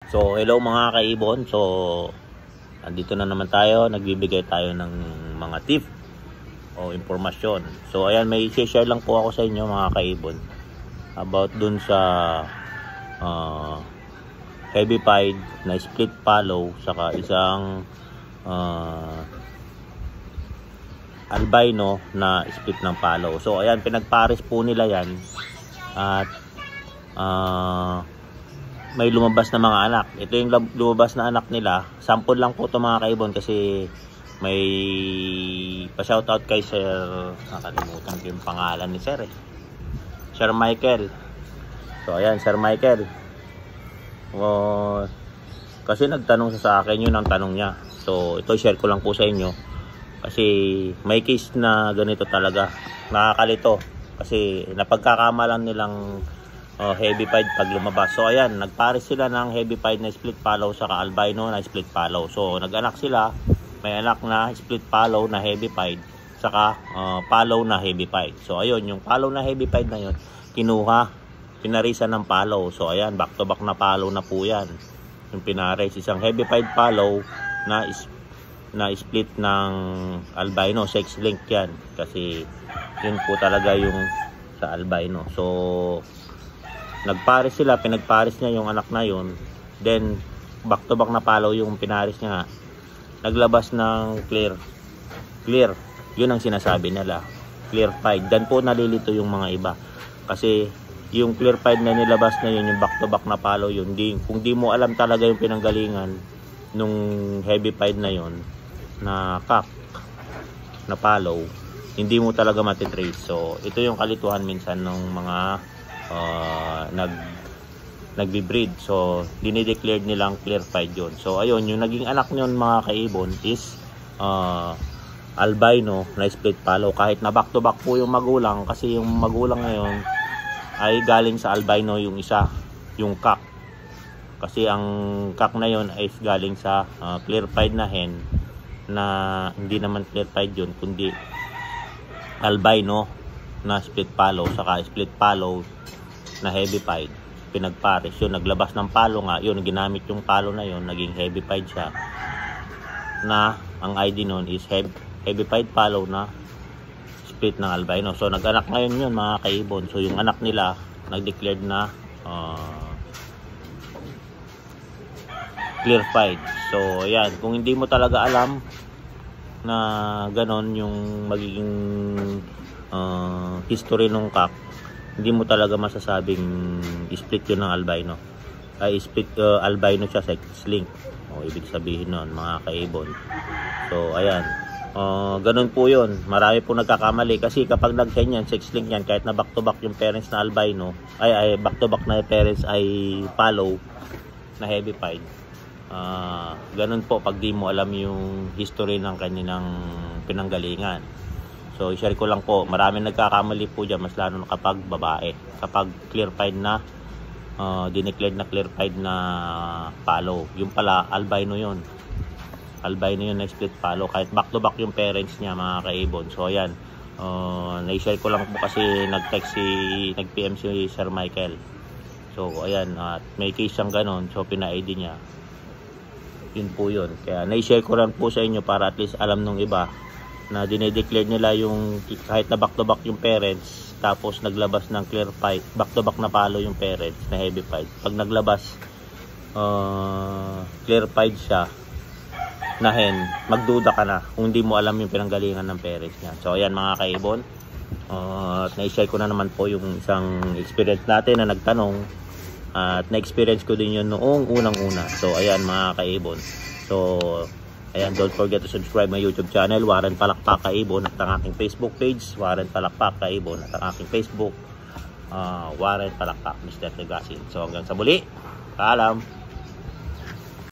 So hello mga kaibon. So andito na naman tayo, nagbibigay tayo ng mga tip o impormasyon. So ayan, may share lang po ako sa inyo mga kaibon about dun sa heavy pied na split follow saka isang albino na split ng follow. So ayan, pinagpares po nila yan at may lumabas na mga anak. Ito yung lumabas na anak nila. Sample lang po ito mga kaibon kasi may pa-shoutout kay Sir, nakalimutan ko yung pangalan ni Sir Sir Michael. So ayan, Sir Michael. Kasi nagtanong sa akin, yun ang tanong niya. So ito share ko lang po sa inyo. Kasi may case na ganito talaga. Nakakalito. Kasi napagkakamalan nilang heavy pied pag lumabas. So ayan, nagpares sila ng heavy pied na split follow saka albino na split follow. So nag-anak sila, may anak na split follow na heavy pied saka follow na heavy pied. So ayun, yung follow na heavy pied na yun, kinuha, pinarisan ng follow. So ayan, back to back na follow na po yan. Yung pinares, isang heavy pied follow na split ng albino, sex link yan. Kasi yun po talaga yung sa albino. So nagpares sila, pinagpares niya yung anak na yun, then back to back na follow yung pinares niya. Naglabas ng clear, yun ang sinasabi nila, clear pied. Dan po nalilito yung mga iba kasi yung clear pied na nilabas na yun, yung back to back na follow yun, kung di mo alam talaga yung pinanggalingan nung heavy pied na yun na cock na follow, hindi mo talaga matitrace. So ito yung kalituhan minsan ng mga nagbi-breed. So dinideclared nilang clear pied yun. So ayun, yung naging anak nyon mga kaibon is albino na split follow. Kahit na back to back po yung magulang, kasi yung magulang ngayon ay galing sa albino yung isa, yung cock. Kasi ang cock na yun ay galing sa clear pied na hen na hindi naman clear pied yun, kundi albino na split follow saka split follow na heavy pied. Pinagpares yun, naglabas ng palo nga yun, ginamit yung palo na yun, naging heavy pied siya, na ang ID nun is heavy pied palo na split ng albino. So nag-anak ngayon yun mga kaibon. So yung anak nila nag-declared na clear pied. So ayan, kung hindi mo talaga alam na ganon yung magiging history nung cock, hindi mo talaga masasabing split yun ng albino. Ay split albino siya, sex link. Ibig sabihin nun mga kaibon. So ayan, ganun po yun. Marami po nagkakamali kasi kapag nag-hen yan, sex link yan, kahit na back to back yung parents na albino, ay back to back na parents ay follow na heavy pied. Ganun po pag di mo alam yung history ng kanilang pinanggalingan. So i-share ko lang po, maraming nagkakamali po dyan, mas lalo kapag babae, kapag clear pied na dineclared na clear pied na follow, yung pala albino yun na split follow, kahit back to back yung parents niya mga kaibon. So ayan, na-share ko lang po kasi nag-PM si Sir Michael. So ayan, may case siyang ganon, so pina-ID niya. Yun po yun, kaya na-share ko lang po sa inyo para at least alam nung iba na dinedeclare nila yung kahit na back to back yung parents, tapos naglabas ng clear pied, back to back na palo yung parents na heavy pied. Pag naglabas clear pied siya na hen, magduda ka na kung hindi mo alam yung pinanggalingan ng parents niya. So ayan mga kaibon, na-share ko na naman po yung isang experience natin na nagtanong, at na-experience ko din yun noong unang-una. So ayan mga kaibon, so ayan, don't forget to subscribe my YouTube channel, Warren Palakpak Kaibon, at ang aking Facebook page, Warren Palakpak Kaibon, at ang aking Facebook, Warren Palakpak Mr. Legasin. So hanggang sa muli, paalam.